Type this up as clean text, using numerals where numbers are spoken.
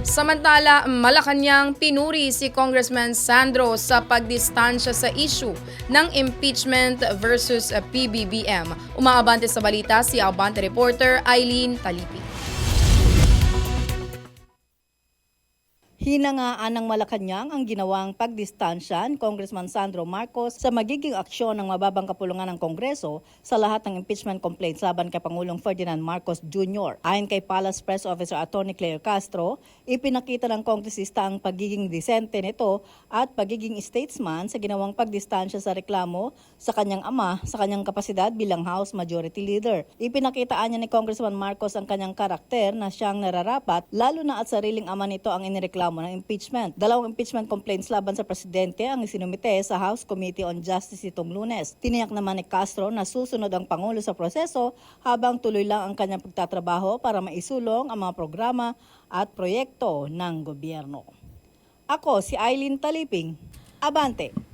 Samantala, Malacanang pinuri si Congressman Sandro sa pagdistansya sa issue ng impeachment versus PBBM. Umaabante sa balita si Abante reporter Eileen Talipi. Hinangaan ng Malacanang ang ginawang pagdistansya ni Congressman Sandro Marcos sa magiging aksyon ng mababang kapulungan ng Kongreso sa lahat ng impeachment complaints laban kay Pangulong Ferdinand Marcos Jr. Ayon kay Palace Press Officer Atty. Claire Castro, ipinakita ng kongresista ang pagiging disente nito at pagiging statesman sa ginawang pagdistansya sa reklamo sa kanyang ama sa kanyang kapasidad bilang House Majority Leader. Ipinakitaan niya ni Congressman Marcos ang kanyang karakter na siyang nararapat lalo na at sariling ama nito ang inireklamo ng impeachment. Dalawang impeachment complaints laban sa presidente ang isinumite sa House Committee on Justice itong Lunes. Tiniyak naman ni Castro na susunod ang Pangulo sa proseso habang tuloy lang ang kanyang pagtatrabaho para maisulong ang mga programa at proyekto ng gobyerno. Ako si Eileen Taliping. Abante!